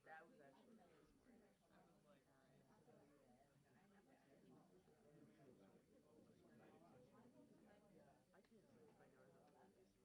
That was actually I can't say if I know how to do this.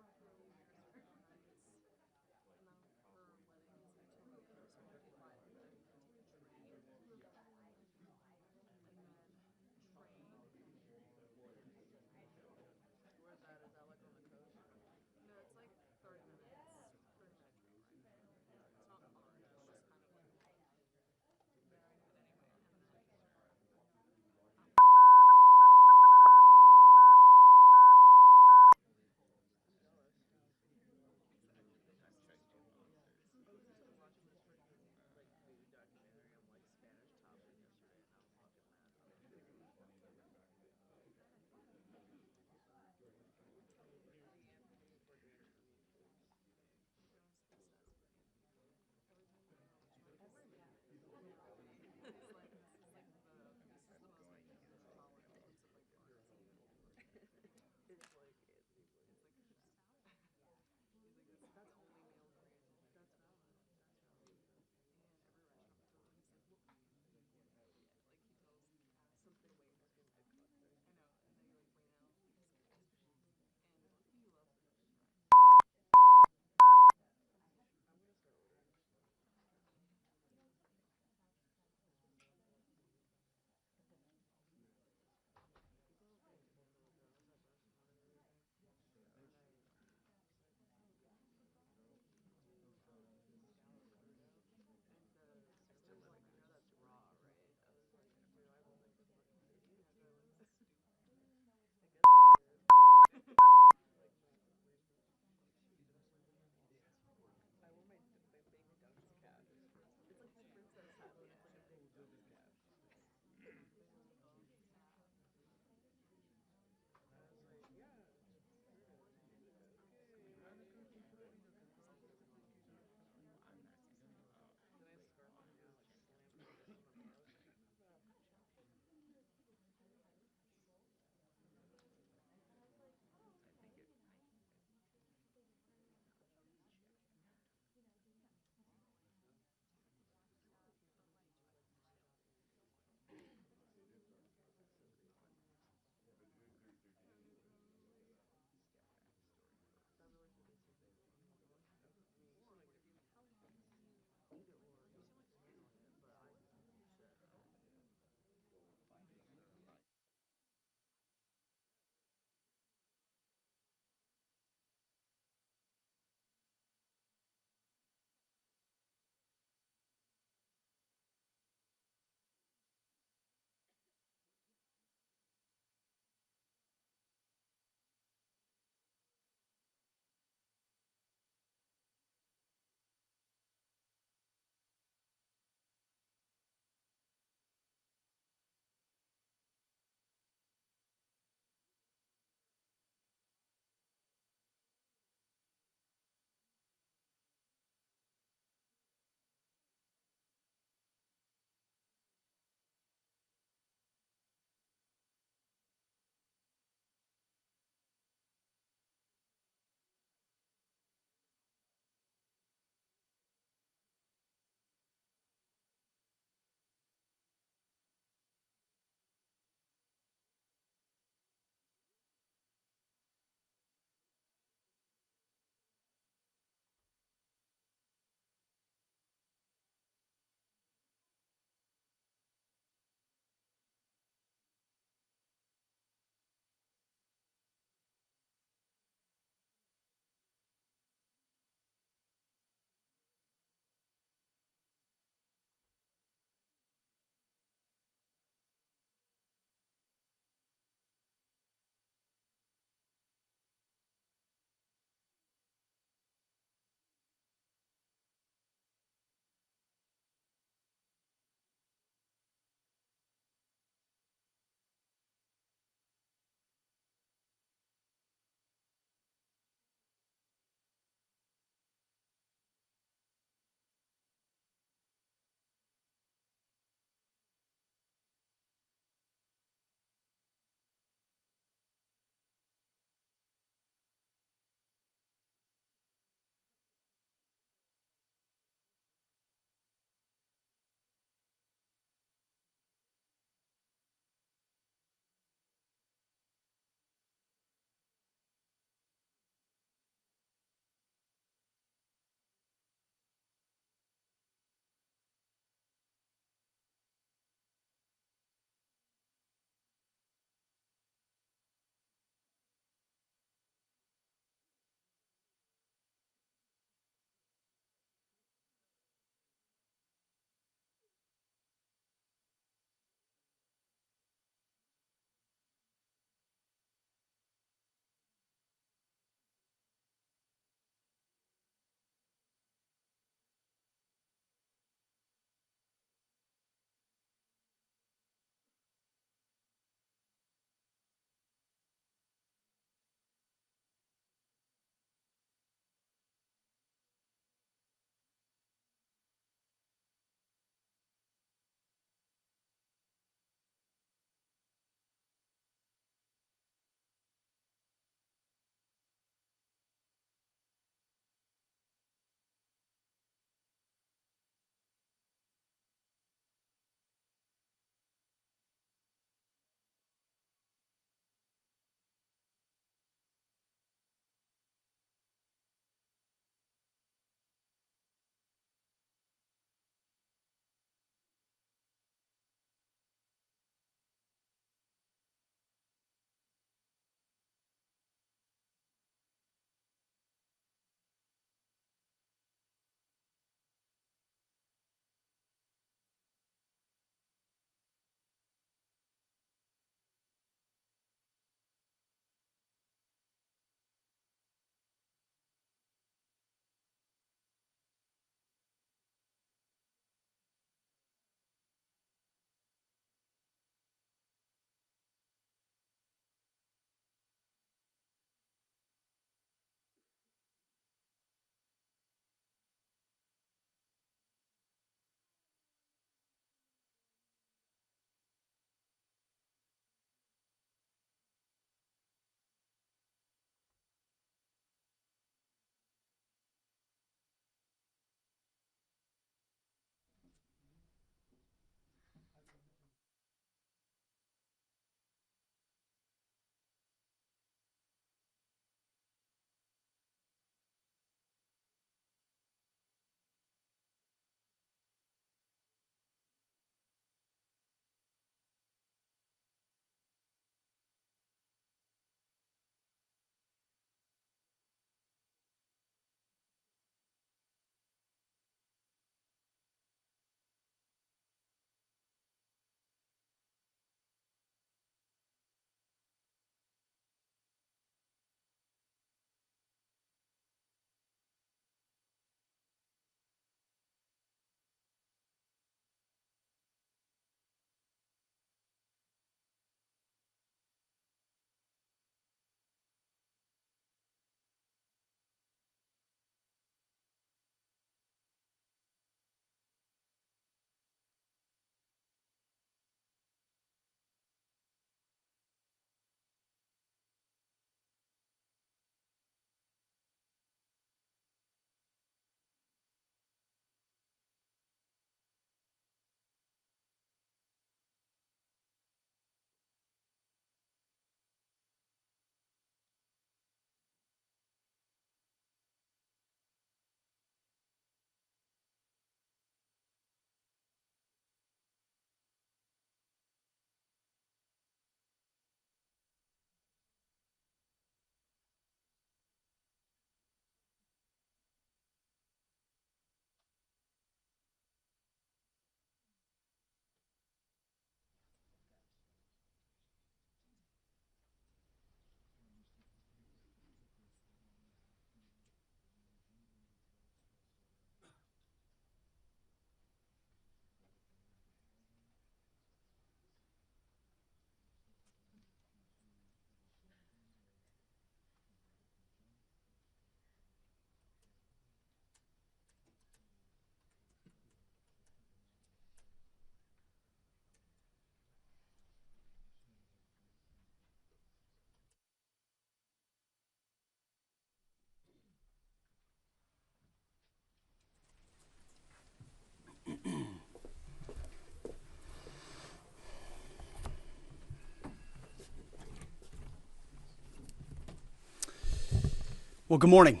Well, good morning.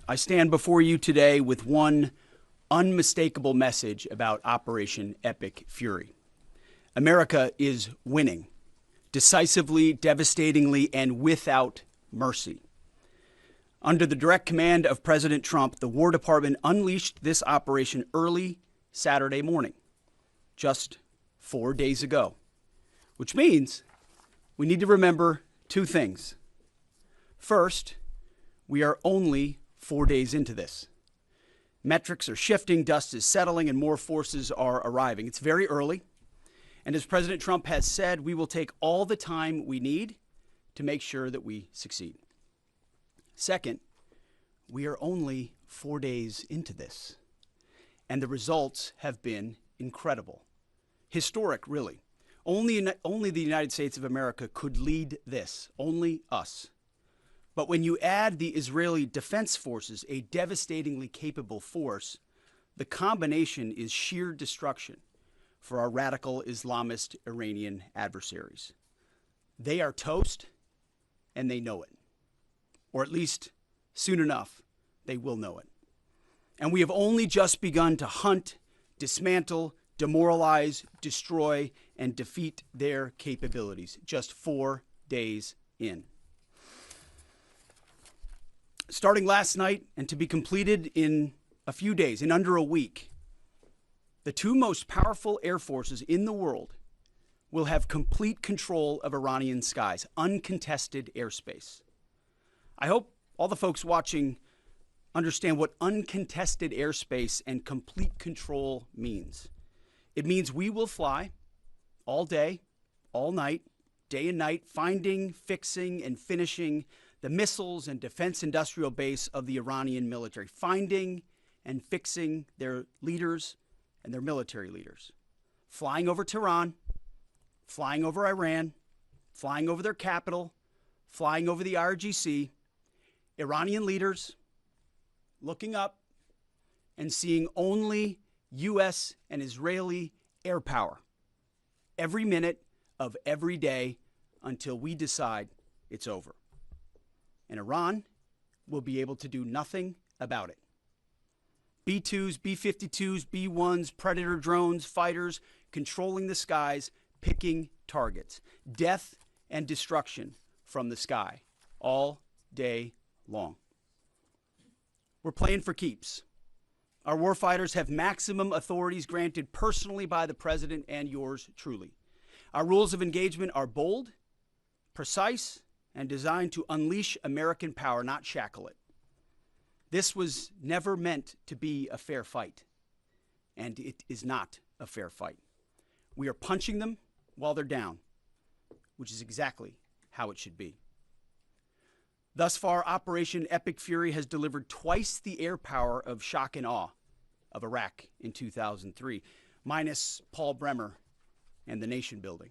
I stand before you today with one unmistakable message about Operation Epic Fury. America is winning, decisively, devastatingly, and without mercy. Under the direct command of President Trump, the War Department unleashed this operation early Saturday morning, just 4 days ago, which means we need to remember two things. First, we are only 4 days into this. Metrics are shifting, dust is settling, and more forces are arriving. It's very early, and as President Trump has said, we will take all the time we need to make sure that we succeed. Second, we are only 4 days into this, and the results have been incredible. Historic, really. Only the United States of America could lead this, only us. But when you add the Israeli Defense Forces, a devastatingly capable force, the combination is sheer destruction for our radical Islamist Iranian adversaries. They are toast, and they know it. Or at least, soon enough, they will know it. And we have only just begun to hunt, dismantle, demoralize, destroy, and defeat their capabilities, just 4 days in. Starting last night and to be completed in a few days, in under a week, the two most powerful air forces in the world will have complete control of Iranian skies, uncontested airspace. I hope all the folks watching understand what uncontested airspace and complete control means. It means we will fly all day, all night, day and night, finding, fixing, and finishing the missiles and defense industrial base of the Iranian military, finding and fixing their leaders and their military leaders, flying over Tehran, flying over Iran, flying over their capital, flying over the IRGC, Iranian leaders looking up and seeing only U.S. and Israeli air power every minute of every day until we decide it's over. And Iran will be able to do nothing about it. B-2s, B-52s, B-1s, Predator drones, fighters, controlling the skies, picking targets. Death and destruction from the sky all day long. We're playing for keeps. Our warfighters have maximum authorities granted personally by the president and yours truly. Our rules of engagement are bold, precise, and designed to unleash American power, not shackle it. This was never meant to be a fair fight, and it is not a fair fight. We are punching them while they're down, which is exactly how it should be. Thus far, Operation Epic Fury has delivered twice the air power of shock and awe of Iraq in 2003, minus Paul Bremer and the nation building.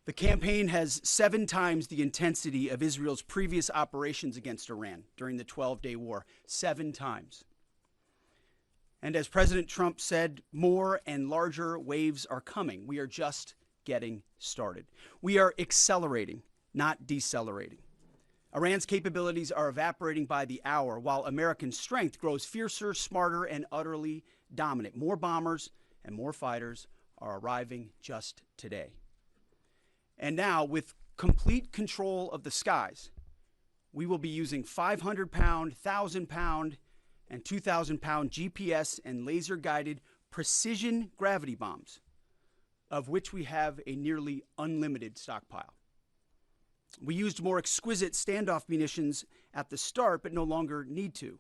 The campaign has 7 times the intensity of Israel's previous operations against Iran during the 12-day war, 7 times. And as President Trump said, more and larger waves are coming. We are just getting started. We are accelerating, not decelerating. Iran's capabilities are evaporating by the hour, while American strength grows fiercer, smarter, and utterly dominant. More bombers and more fighters are arriving just today. And now, with complete control of the skies, we will be using 500-pound, 1,000-pound, and 2,000-pound GPS and laser-guided precision gravity bombs, of which we have a nearly unlimited stockpile. We used more exquisite standoff munitions at the start, but no longer need to.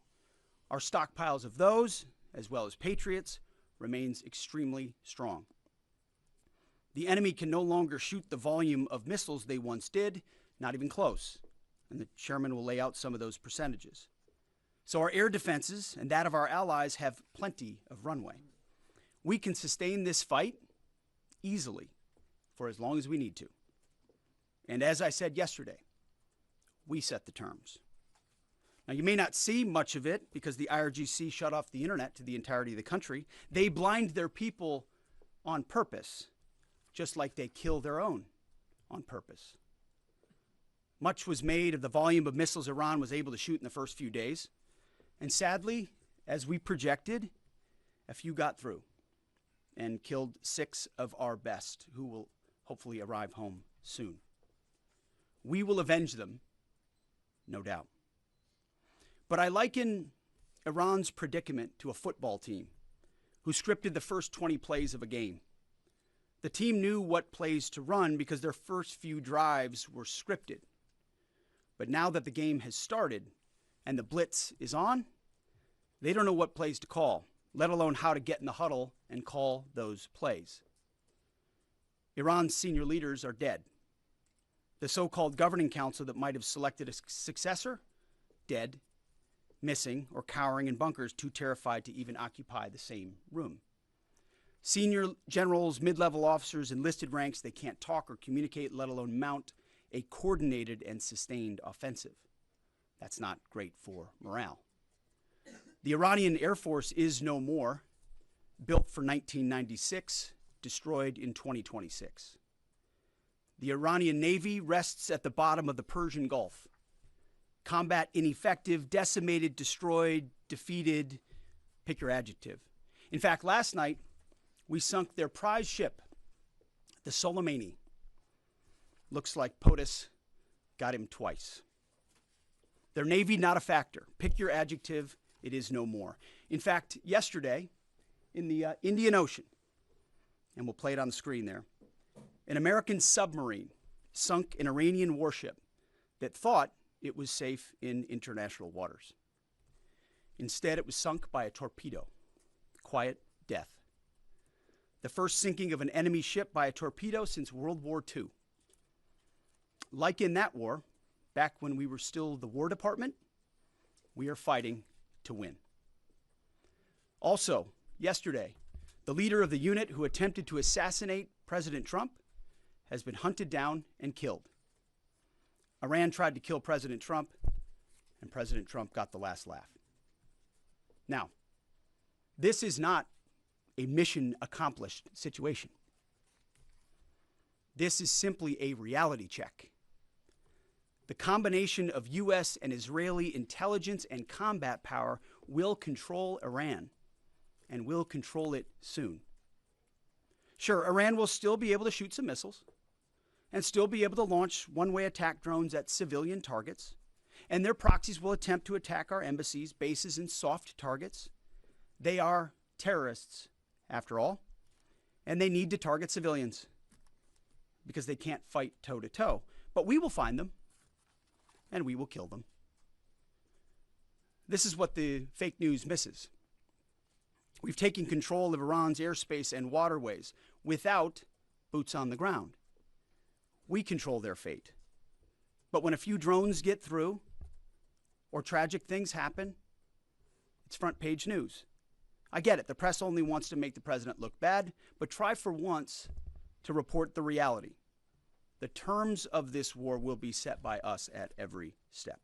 Our stockpiles of those, as well as Patriots, remains extremely strong. The enemy can no longer shoot the volume of missiles they once did, not even close. And the chairman will lay out some of those percentages. So our air defenses and that of our allies have plenty of runway. We can sustain this fight easily for as long as we need to. And as I said yesterday, we set the terms. Now, you may not see much of it because the IRGC shut off the internet to the entirety of the country. They blind their people on purpose, just like they kill their own on purpose. Much was made of the volume of missiles Iran was able to shoot in the first few days. And sadly, as we projected, a few got through and killed 6 of our best, who will hopefully arrive home soon. We will avenge them, no doubt. But I liken Iran's predicament to a football team who scripted the first 20 plays of a game. The team knew what plays to run because their first few drives were scripted. But now that the game has started and the blitz is on, they don't know what plays to call, let alone how to get in the huddle and call those plays. Iran's senior leaders are dead. The so-called governing council that might have selected a successor, dead, missing, or cowering in bunkers, too terrified to even occupy the same room. Senior generals, mid-level officers, enlisted ranks, they can't talk or communicate, let alone mount a coordinated and sustained offensive. That's not great for morale. The Iranian Air Force is no more, built for 1996, destroyed in 2026. The Iranian Navy rests at the bottom of the Persian Gulf. Combat ineffective, decimated, destroyed, defeated, pick your adjective. In fact, last night, we sunk their prize ship, the Soleimani. Looks like POTUS got him twice. Their Navy, not a factor. Pick your adjective, it is no more. In fact, yesterday, in the Indian Ocean, and we'll play it on the screen there, an American submarine sunk an Iranian warship that thought it was safe in international waters. Instead, it was sunk by a torpedo. Quiet death. The first sinking of an enemy ship by a torpedo since World War II. Like in that war, back when we were still the War Department, we are fighting to win. Also, yesterday, the leader of the unit who attempted to assassinate President Trump has been hunted down and killed. Iran tried to kill President Trump, and President Trump got the last laugh. Now, this is not a mission accomplished situation. This is simply a reality check. The combination of U.S. and Israeli intelligence and combat power will control Iran, and will control it soon. Sure, Iran will still be able to shoot some missiles and still be able to launch one-way attack drones at civilian targets, and their proxies will attempt to attack our embassies, bases, and soft targets. They are terrorists, after all, and they need to target civilians because they can't fight toe-to-toe. But we will find them, and we will kill them. This is what the fake news misses. We've taken control of Iran's airspace and waterways without boots on the ground. We control their fate. But when a few drones get through or tragic things happen, it's front page news. I get it. The press only wants to make the president look bad, but try for once to report the reality. The terms of this war will be set by us at every step.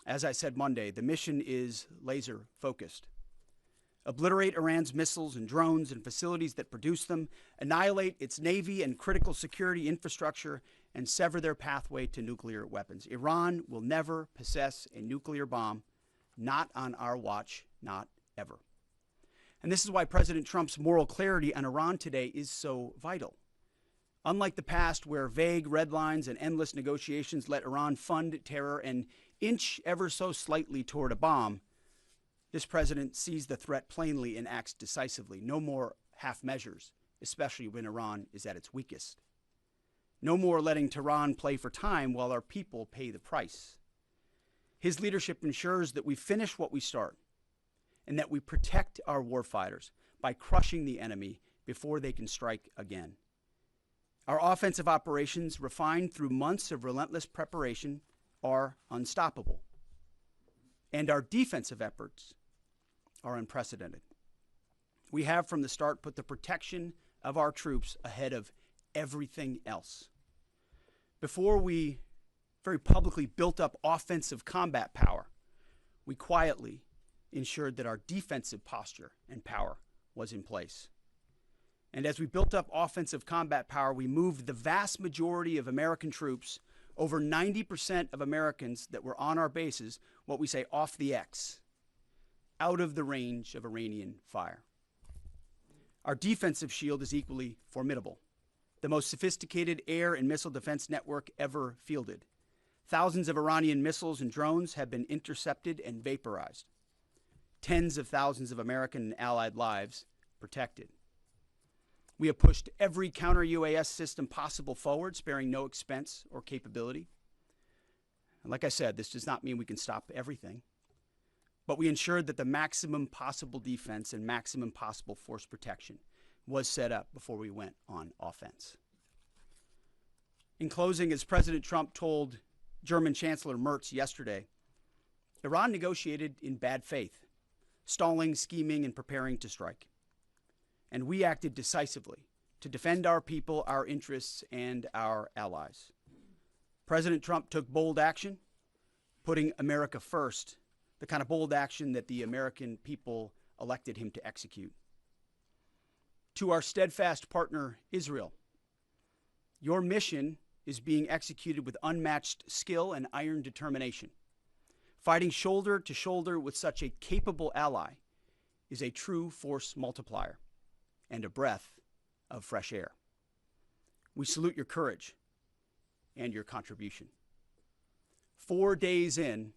As I said Monday, the mission is laser focused. Obliterate Iran's missiles and drones and facilities that produce them, annihilate its navy and critical security infrastructure, and sever their pathway to nuclear weapons. Iran will never possess a nuclear bomb, not on our watch, not ever. And this is why President Trump's moral clarity on Iran today is so vital. Unlike the past, where vague red lines and endless negotiations let Iran fund terror and inch ever so slightly toward a bomb, this president sees the threat plainly and acts decisively. No more half measures, especially when Iran is at its weakest. No more letting Tehran play for time while our people pay the price. His leadership ensures that we finish what we start and that we protect our warfighters by crushing the enemy before they can strike again. Our offensive operations, refined through months of relentless preparation, are unstoppable. And our defensive efforts are unprecedented. We have from the start put the protection of our troops ahead of everything else. Before we very publicly built up offensive combat power, we quietly ensured that our defensive posture and power was in place. And as we built up offensive combat power, we moved the vast majority of American troops over 90% of Americans that were on our bases, what we say off the X, out of the range of Iranian fire. Our defensive shield is equally formidable, the most sophisticated air and missile defense network ever fielded. Thousands of Iranian missiles and drones have been intercepted and vaporized. Tens of thousands of American and allied lives protected. We have pushed every counter-UAS system possible forward, sparing no expense or capability. And like I said, this does not mean we can stop everything, but we ensured that the maximum possible defense and maximum possible force protection was set up before we went on offense. In closing, as President Trump told German Chancellor Merz yesterday, Iran negotiated in bad faith, stalling, scheming, and preparing to strike. And we acted decisively to defend our people, our interests, and our allies. President Trump took bold action, putting America first, the kind of bold action that the American people elected him to execute. To our steadfast partner, Israel, your mission is being executed with unmatched skill and iron determination. Fighting shoulder to shoulder with such a capable ally is a true force multiplier and a breath of fresh air. We salute your courage and your contribution. 4 days in,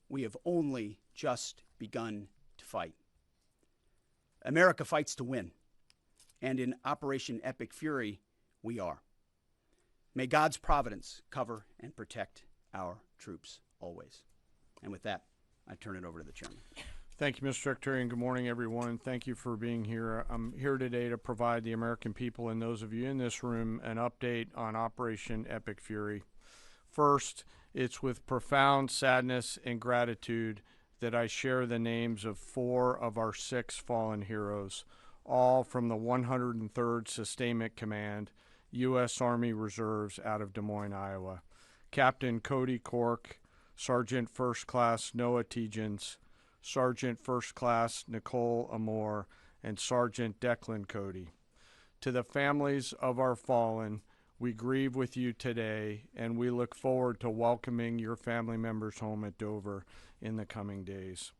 we have only just begun to fight. America fights to win, and in Operation Epic Fury, we are. May God's providence cover and protect our troops always. And with that, I turn it over to the chairman. Thank you, Mr. Secretary, and good morning, everyone. Thank you for being here. I'm here today to provide the American people and those of you in this room an update on Operation Epic Fury. First, it's with profound sadness and gratitude that I share the names of 4 of our 6 fallen heroes, all from the 103rd Sustainment Command, U.S. Army Reserves out of Des Moines, Iowa. Captain Cody Cork, Sergeant First Class Noah Tegens, Sergeant First Class Nicole Amore, and Sergeant Declan Cody. To the families of our fallen, we grieve with you today, and we look forward to welcoming your family members home at Dover in the coming days.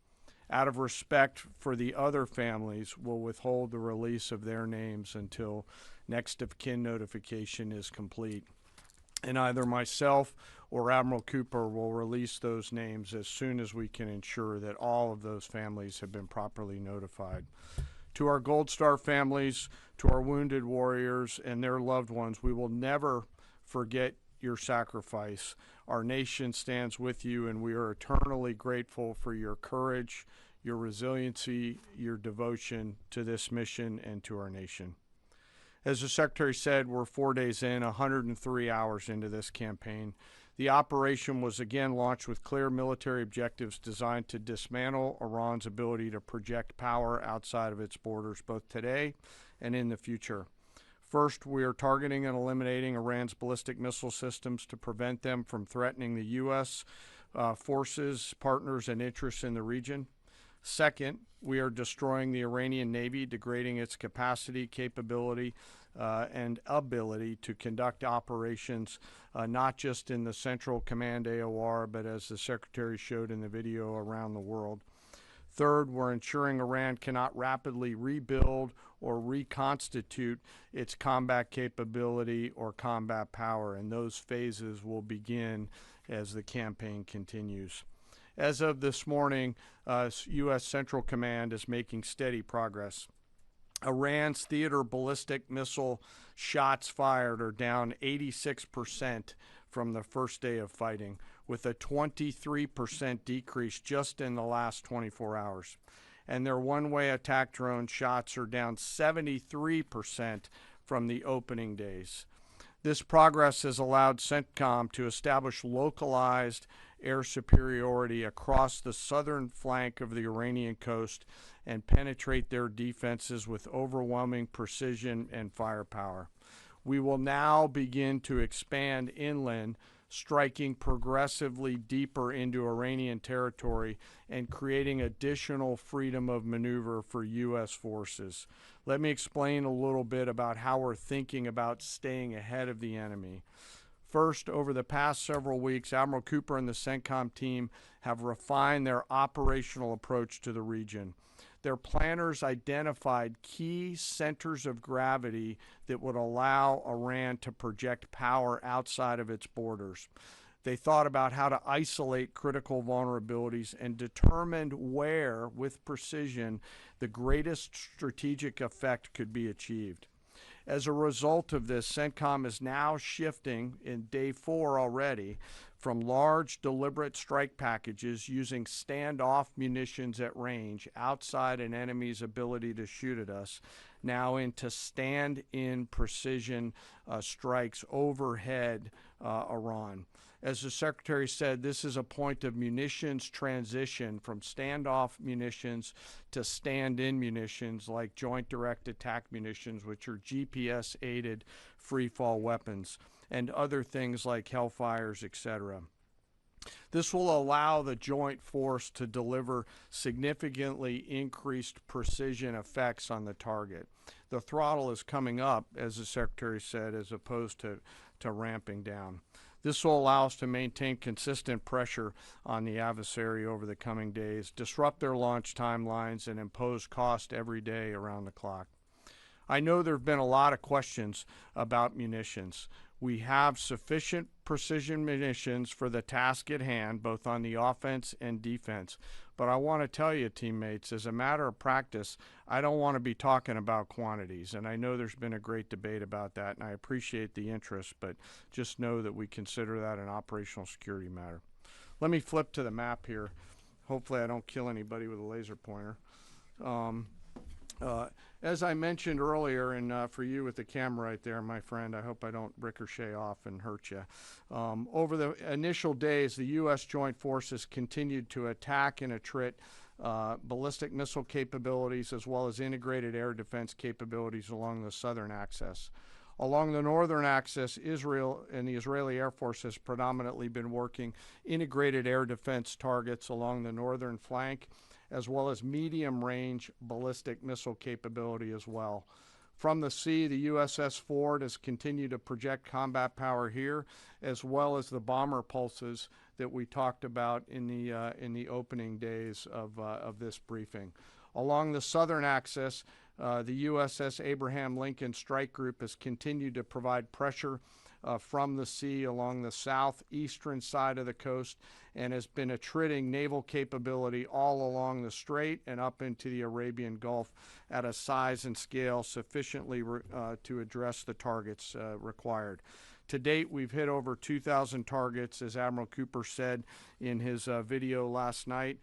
Out of respect for the other families, we'll withhold the release of their names until next of kin notification is complete. And either myself or Admiral Cooper will release those names as soon as we can ensure that all of those families have been properly notified. To our Gold Star families, to our wounded warriors and their loved ones, we will never forget your sacrifice. Our nation stands with you, and we are eternally grateful for your courage, your resiliency, your devotion to this mission and to our nation. As the Secretary said, we're 4 days in, 103 hours into this campaign. The operation was again launched with clear military objectives designed to dismantle Iran's ability to project power outside of its borders, both today and in the future. First, we are targeting and eliminating Iran's ballistic missile systems to prevent them from threatening the U.S. Forces, partners, and interests in the region. Second, we are destroying the Iranian Navy, degrading its capacity, capability, and ability to conduct operations, not just in the Central Command AOR, but as the Secretary showed in the video, around the world. Third, we're ensuring Iran cannot rapidly rebuild or reconstitute its combat capability or combat power, and those phases will begin as the campaign continues. As of this morning, U.S. Central Command is making steady progress. Iran's theater ballistic missile shots fired are down 86% from the first day of fighting, with a 23% decrease just in the last 24 hours. And their one-way attack drone shots are down 73% from the opening days. This progress has allowed CENTCOM to establish localized air superiority across the southern flank of the Iranian coast and penetrate their defenses with overwhelming precision and firepower. We will now begin to expand inland, striking progressively deeper into Iranian territory and creating additional freedom of maneuver for U.S. forces. Let me explain a little bit about how we're thinking about staying ahead of the enemy. First, over the past several weeks, Admiral Cooper and the CENTCOM team have refined their operational approach to the region. Their planners identified key centers of gravity that would allow Iran to project power outside of its borders. They thought about how to isolate critical vulnerabilities and determined where, with precision, the greatest strategic effect could be achieved. As a result of this, CENTCOM is now shifting in day 4 already from large deliberate strike packages using standoff munitions at range outside an enemy's ability to shoot at us, now into stand-in precision strikes overhead Iran. As the Secretary said, this is a point of munitions transition from standoff munitions to stand-in munitions like Joint Direct Attack munitions, which are GPS-aided free-fall weapons, and other things like Hellfires, etc. This will allow the joint force to deliver significantly increased precision effects on the target. The throttle is coming up, as the Secretary said, as opposed to ramping down. This will allow us to maintain consistent pressure on the adversary over the coming days, disrupt their launch timelines, and impose cost every day around the clock. I know there have been a lot of questions about munitions. We have sufficient precision munitions for the task at hand, both on the offense and defense. But I want to tell you, teammates, as a matter of practice, I don't want to be talking about quantities. And I know there's been a great debate about that, and I appreciate the interest, but just know that we consider that an operational security matter. Let me flip to the map here. Hopefully I don't kill anybody with a laser pointer. As I mentioned earlier, and for you with the camera right there, my friend, I hope I don't ricochet off and hurt you. Over the initial days, the U.S. Joint Forces continued to attack and attrit ballistic missile capabilities as well as integrated air defense capabilities along the southern axis. Along the northern axis, Israel and the Israeli Air Force has predominantly been working integrated air defense targets along the northern flank, as well as medium-range ballistic missile capability as well. From the sea, the USS Ford has continued to project combat power here, as well as the bomber pulses that we talked about in the opening days of this briefing. Along the southern axis, the USS Abraham Lincoln Strike Group has continued to provide pressure from the sea along the southeastern side of the coast and has been attriting naval capability all along the strait and up into the Arabian Gulf at a size and scale sufficiently to address the targets required. To date, we've hit over 2,000 targets, as Admiral Cooper said in his video last night.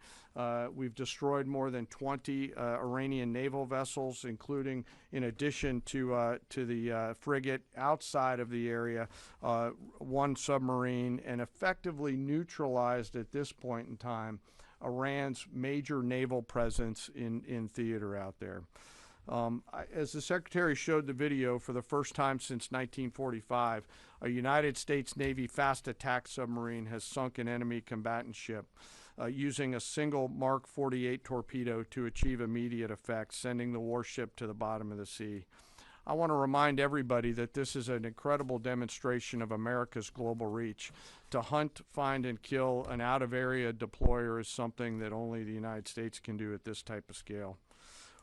We've destroyed more than 20 Iranian naval vessels, including, in addition to the frigate outside of the area, 1 submarine, and effectively neutralized at this point in time Iran's major naval presence in theater out there. As the Secretary showed the video, for the first time since 1945, a United States Navy fast attack submarine has sunk an enemy combatant ship using a single Mark 48 torpedo to achieve immediate effect, sending the warship to the bottom of the sea. I want to remind everybody that this is an incredible demonstration of America's global reach. To hunt, find, and kill an out-of-area deployer is something that only the United States can do at this type of scale.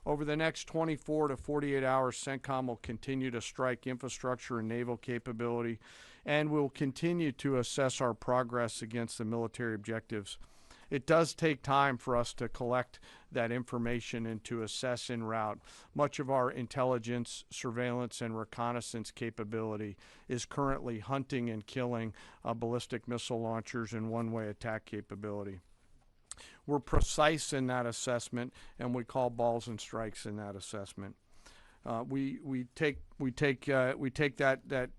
Over the next 24 to 48 hours, CENTCOM will continue to strike infrastructure and naval capability, and will continue to assess our progress against the military objectives. It does take time for us to collect that information and to assess en route. Much of our intelligence, surveillance, and reconnaissance capability is currently hunting and killing ballistic missile launchers and one-way attack capability. We're precise in that assessment, and we call balls and strikes in that assessment. We take that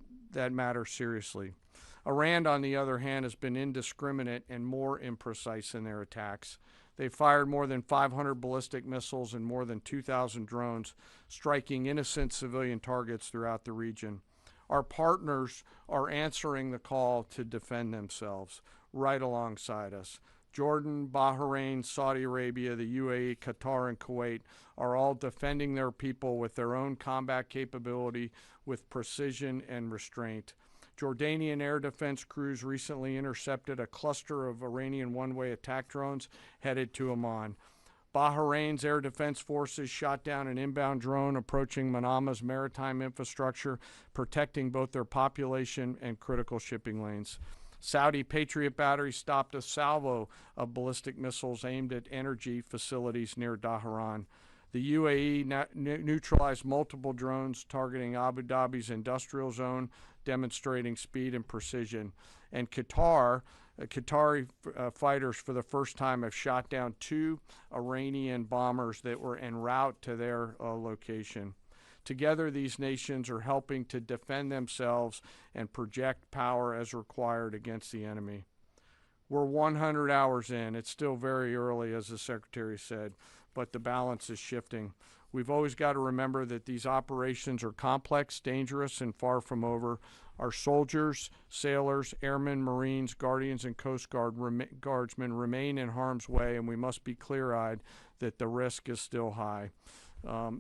matter seriously. Iran, on the other hand, has been indiscriminate and more imprecise in their attacks. They fired more than 500 ballistic missiles and more than 2,000 drones, striking innocent civilian targets throughout the region. Our partners are answering the call to defend themselves right alongside us. Jordan, Bahrain, Saudi Arabia, the UAE, Qatar, and Kuwait are all defending their people with their own combat capability, with precision and restraint. Jordanian air defense crews recently intercepted a cluster of Iranian one-way attack drones headed to Amman. Bahrain's air defense forces shot down an inbound drone approaching Manama's maritime infrastructure, protecting both their population and critical shipping lanes. Saudi Patriot batteries stopped a salvo of ballistic missiles aimed at energy facilities near Dhahran. The UAE neutralized multiple drones targeting Abu Dhabi's industrial zone, demonstrating speed and precision. And Qatari fighters for the first time have shot down 2 Iranian bombers that were en route to their location. Together, these nations are helping to defend themselves and project power as required against the enemy. We're 100 hours in. It's still very early, as the Secretary said, but the balance is shifting. We've always got to remember that these operations are complex, dangerous, and far from over. Our soldiers, sailors, airmen, Marines, Guardians, and Coast Guardsmen remain in harm's way, and we must be clear-eyed that the risk is still high.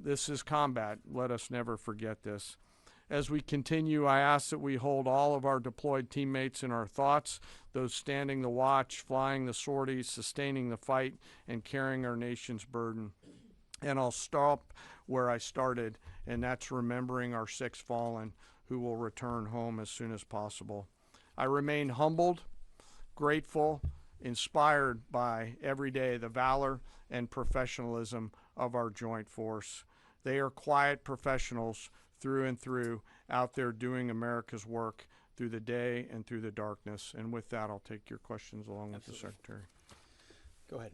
This is combat. Let us never forget this. As we continue, I ask that we hold all of our deployed teammates in our thoughts, those standing the watch, flying the sorties, sustaining the fight, and carrying our nation's burden. And I'll stop where I started, and that's remembering our 6 fallen who will return home as soon as possible. I remain humbled, grateful, inspired by every day the valor and professionalism of our joint force. They are quiet professionals through and through, out there doing America's work through the day and through the darkness. And with that, I'll take your questions along with the Secretary. Go ahead.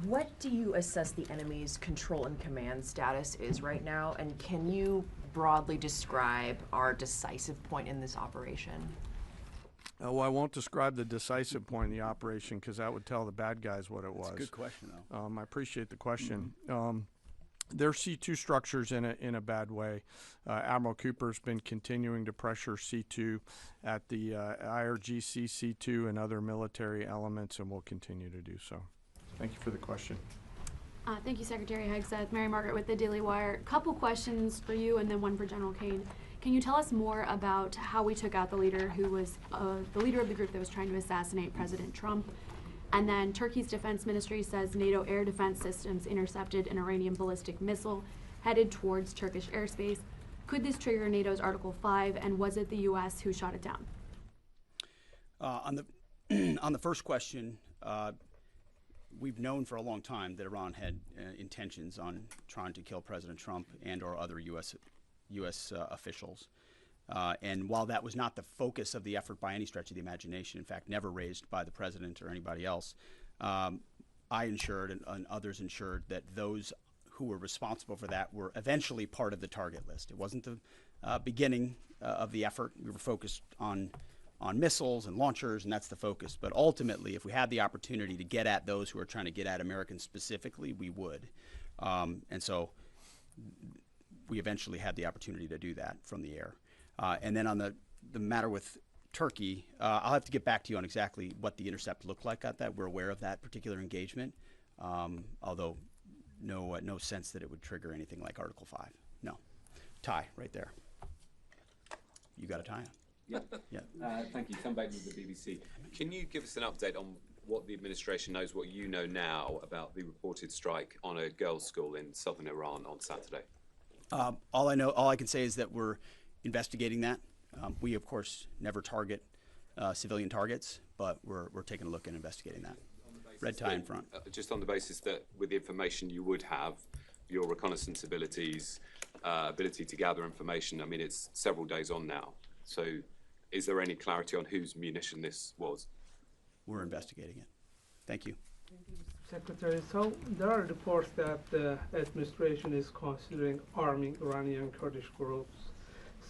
What do you assess the enemy's control and command status is right now? And can you broadly describe our decisive point in this operation? Well, I won't describe the decisive point in the operation because that would tell the bad guys what it was. That's a good question, though. I appreciate the question. Their C2 structures in a bad way. Admiral Cooper's been continuing to pressure C2 at the IRGC C2 and other military elements, and will continue to do so. Thank you for the question. Thank you, Secretary Hegseth. Mary Margaret with the Daily Wire. Couple questions for you and then one for General Kane. Can you tell us more about how we took out the leader who was the leader of the group that was trying to assassinate President Trump? And then Turkey's defense ministry says NATO air defense systems intercepted an Iranian ballistic missile headed towards Turkish airspace. Could this trigger NATO's Article 5, and was it the U.S. who shot it down? On the first question, we've known for a long time that Iran had intentions on trying to kill President Trump and or other U.S. officials. And while that was not the focus of the effort by any stretch of the imagination, in fact, never raised by the president or anybody else, I ensured and others ensured that those who were responsible for that were eventually part of the target list. It wasn't the beginning of the effort. We were focused on missiles and launchers, and that's the focus. But ultimately, if we had the opportunity to get at those who are trying to get at Americans specifically, we would. And so we eventually had the opportunity to do that from the air. And then on the matter with Turkey, I'll have to get back to you on exactly what the intercept looked like at that. We're aware of that particular engagement, although no sense that it would trigger anything like Article 5. No. Tie right there. You got a tie on? Yeah. Thank you. Tom Bateman with the BBC. Can you give us an update on what the administration knows, what you know now about the reported strike on a girls' school in southern Iran on Saturday? All I can say is that we're investigating that. We, of course, never target civilian targets, but we're taking a look and investigating that. Red tie in front. Just on the basis that with the information you would have, your reconnaissance abilities, ability to gather information, I mean, it's several days on now. So is there any clarity on whose munition this was? We're investigating it. Thank you. Secretary, so there are reports that the administration is considering arming Iranian Kurdish groups.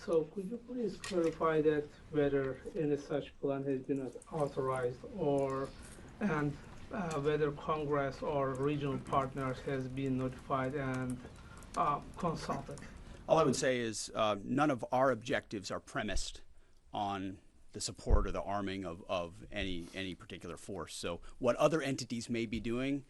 So could you please clarify that whether any such plan has been authorized and whether Congress or regional partners has been notified and consulted? All I would say is none of our objectives are premised on the support or the arming of any particular force. So what other entities may be doing,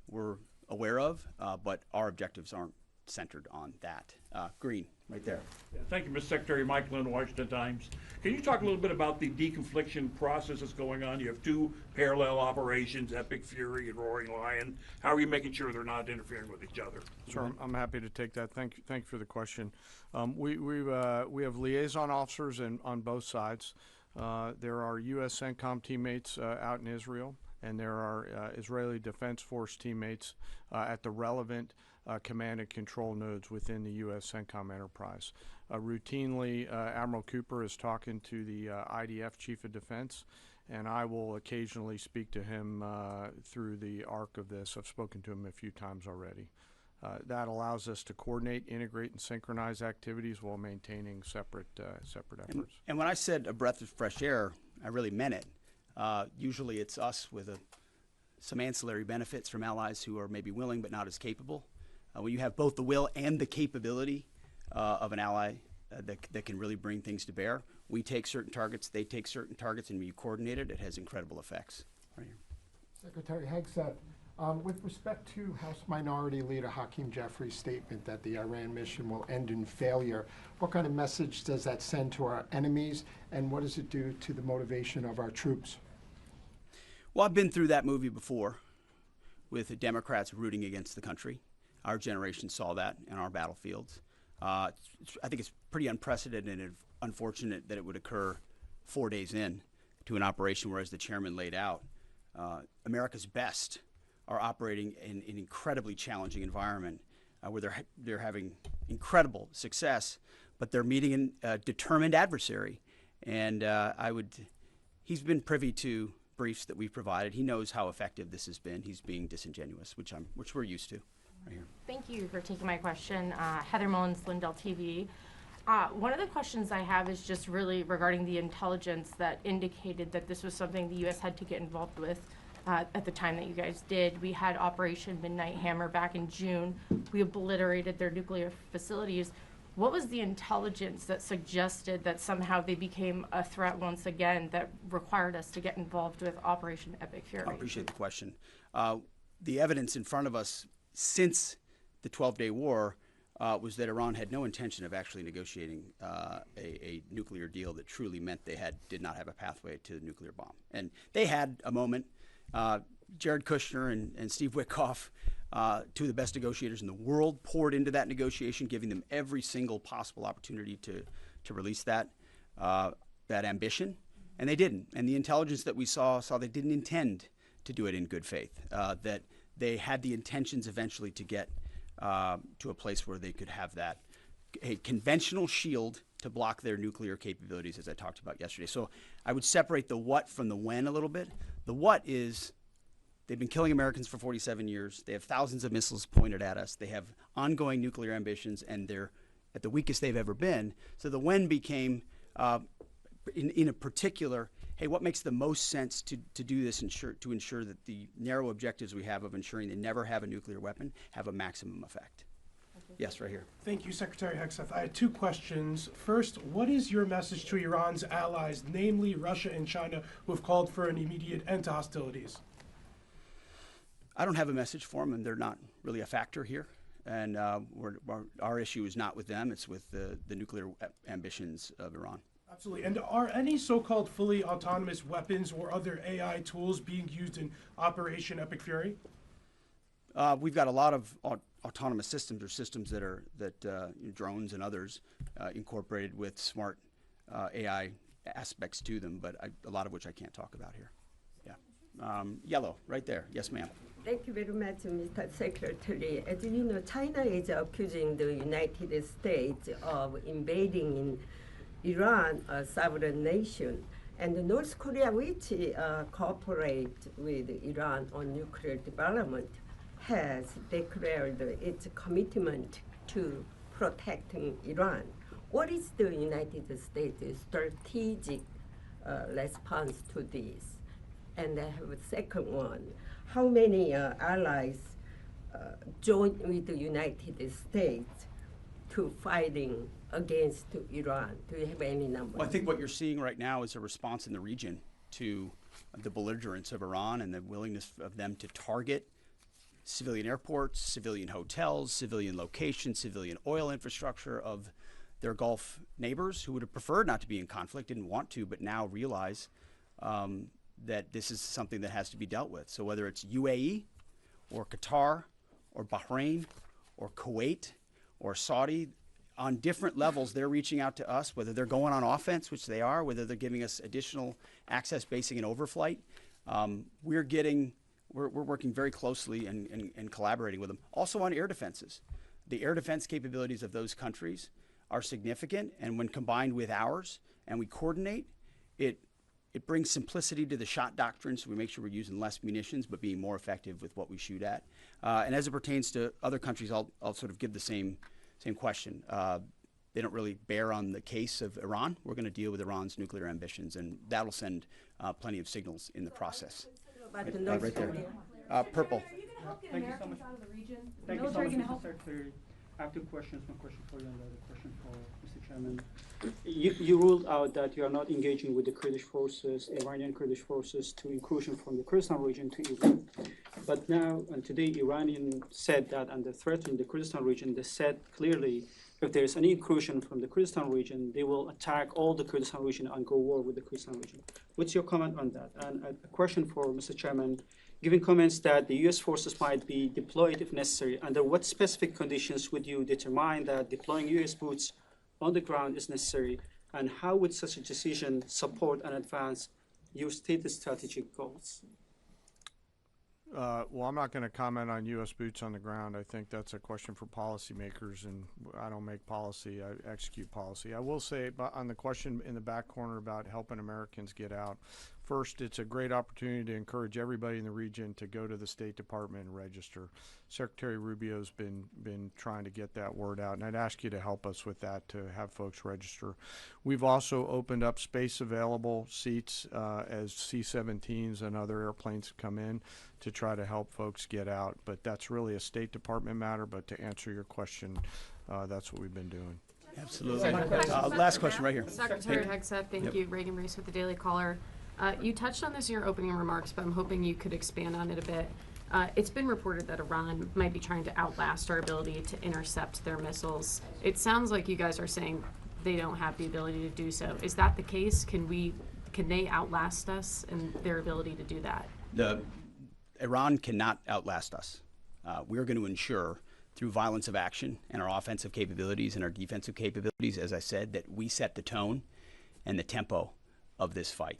we're aware of, but our objectives aren't centered on that. Green, right there. Yeah, thank you, Mr. Secretary. Mike Lynn, Washington Times. Can you talk a little bit about the deconfliction process that's going on? You have two parallel operations, Epic Fury and Roaring Lion. How are you making sure they're not interfering with each other? Sure, I'm happy to take that. Thank you for the question. We have liaison officers on both sides. There are U.S. CENTCOM teammates out in Israel, and there are Israeli Defense Force teammates at the relevant command and control nodes within the U.S. CENTCOM enterprise. Routinely, Admiral Cooper is talking to the IDF Chief of Defense, and I will occasionally speak to him through the arc of this. I've spoken to him a few times already. That allows us to coordinate, integrate, and synchronize activities while maintaining separate efforts. And when I said a breath of fresh air, I really meant it. Usually it's us with some ancillary benefits from allies who are maybe willing but not as capable. When you have both the will and the capability of an ally that can really bring things to bear, we take certain targets, they take certain targets, and we coordinate it. It has incredible effects. Right here. Secretary Hegseth, with respect to House Minority Leader Hakeem Jeffries' statement that the Iran mission will end in failure, what kind of message does that send to our enemies, and what does it do to the motivation of our troops? Well, I've been through that movie before with the Democrats rooting against the country. Our generation saw that in our battlefields. I think it's pretty unprecedented and unfortunate that it would occur 4 days in to an operation where, as the chairman laid out, America's best are operating in an incredibly challenging environment where they're having incredible success, but they're meeting a determined adversary. And he's been privy to briefs that we've provided. He knows how effective this has been. He's being disingenuous, which we're used to. Right here. Thank you for taking my question. Heather Mullins, Lindell TV. One of the questions I have is just really regarding the intelligence that indicated that this was something the U.S. had to get involved with at the time that you guys did. We had Operation Midnight Hammer back in June. We obliterated their nuclear facilities. What was the intelligence that suggested that somehow they became a threat once again that required us to get involved with Operation Epic Fury? I appreciate the question. The evidence in front of us since the 12-day war was that Iran had no intention of actually negotiating a nuclear deal that truly meant they did not have a pathway to the nuclear bomb. And they had a moment. Jared Kushner and Steve Witkoff, two of the best negotiators in the world, poured into that negotiation, giving them every single possible opportunity to release that ambition, and they didn't. And the intelligence that we saw they didn't intend to do it in good faith, that they had the intentions eventually to get to a place where they could have a conventional shield to block their nuclear capabilities, as I talked about yesterday. So I would separate the what from the when a little bit. The what is they've been killing Americans for 47 years. They have thousands of missiles pointed at us. They have ongoing nuclear ambitions, and they're at the weakest they've ever been. So the when became, in a particular, hey, what makes the most sense to do this to ensure that the narrow objectives we have of ensuring they never have a nuclear weapon have a maximum effect? Yes, right here. Thank you, Secretary Hegseth. I had two questions. First, what is your message to Iran's allies, namely Russia and China, who have called for an immediate end to hostilities? I don't have a message for them, and they're not really a factor here. And our issue is not with them, it's with the nuclear ambitions of Iran. Absolutely. And are any so-called fully autonomous weapons or other AI tools being used in Operation Epic Fury? We've got a lot of autonomous systems, or systems that drones and others incorporated with smart AI aspects to them, but a lot of which I can't talk about here. Yeah. Yellow, right there. Yes, ma'am. Thank you very much, Mr. Secretary. As you know, China is accusing the United States of invading in Iran, a sovereign nation, and North Korea, which cooperates with Iran on nuclear development, has declared its commitment to protecting Iran. What is the United States' strategic response to this? And I have a second one. How many allies join with the United States to fighting against Iran? Do you have any numbers? Well, I think what you're seeing right now is a response in the region to the belligerence of Iran and the willingness of them to target civilian airports, civilian hotels, civilian locations, civilian oil infrastructure of their Gulf neighbors who would have preferred not to be in conflict, didn't want to, but now realize that this is something that has to be dealt with. So whether it's UAE or Qatar or Bahrain or Kuwait or Saudi, on different levels, they're reaching out to us, whether they're going on offense, which they are, whether they're giving us additional access, basing, and overflight. We're working very closely and collaborating with them. Also on air defenses. The air defense capabilities of those countries are significant, and when combined with ours and we coordinate, it brings simplicity to the shot doctrine, so we make sure we're using less munitions but being more effective with what we shoot at. And as it pertains to other countries, I'll sort of give the same question. They don't really bear on the case of Iran. We're going to deal with Iran's nuclear ambitions, and that'll send plenty of signals in the process. Right there. Purple. Thank you so much. Thank you so much, Mr. Secretary. I have two questions. One question for you and the other question for Mr. Chairman. You ruled out that you are not engaging with the Kurdish forces, Iranian Kurdish forces, to incursion from the Kurdistan region to Iran. But now, and today, Iranian said that under threatening the Kurdistan region, they said clearly if there is any incursion from the Kurdistan region, they will attack all the Kurdistan region and go war with the Kurdistan region. What's your comment on that? And a question for Mr. Chairman. Given comments that the U.S. forces might be deployed if necessary, under what specific conditions would you determine that deploying U.S. boots on the ground is necessary, and how would such a decision support and advance your stated strategic goals? Well, I'm not going to comment on U.S. boots on the ground. I think that's a question for policymakers, and I don't make policy, I execute policy. I will say on the question in the back corner about helping Americans get out, first, it's a great opportunity to encourage everybody in the region to go to the State Department and register. Secretary Rubio's been trying to get that word out, and I'd ask you to help us with that, to have folks register. We've also opened up space available seats as C-17s and other airplanes come in to try to help folks get out. But that's really a State Department matter, but to answer your question, that's what we've been doing. Absolutely. Last question right here. Secretary Hegseth, thank you. Reagan Reese with the Daily Caller. You touched on this in your opening remarks, but I'm hoping you could expand on it a bit. It's been reported that Iran might be trying to outlast our ability to intercept their missiles. It sounds like you guys are saying they don't have the ability to do so. Is that the case? Can they outlast us in their ability to do that? Iran cannot outlast us. We're going to ensure through violence of action and our offensive capabilities and our defensive capabilities, as I said, that we set the tone and the tempo of this fight.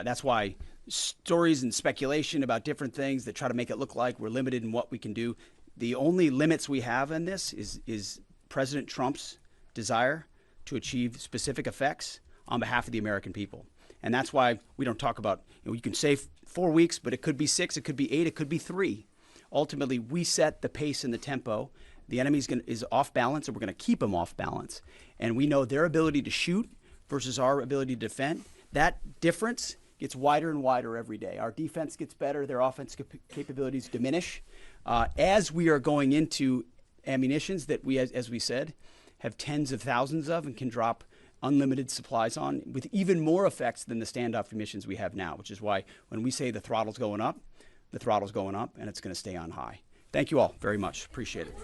That's why stories and speculation about different things that try to make it look like we're limited in what we can do. The only limits we have in this is President Trump's desire to achieve specific effects on behalf of the American people. And that's why we don't talk about, you can say 4 weeks, but it could be 6, it could be 8, it could be 3. Ultimately, we set the pace and the tempo. The enemy is off balance, and we're going to keep them off balance. And we know their ability to shoot versus our ability to defend. That difference gets wider and wider every day. Our defense gets better, their offense capabilities diminish. As we are going into ammunitions that we, as we said, have tens of thousands of and can drop unlimited supplies on with even more effects than the standoff emissions we have now, which is why when we say the throttle's going up, the throttle's going up, and it's going to stay on high. Thank you all very much. Appreciate it.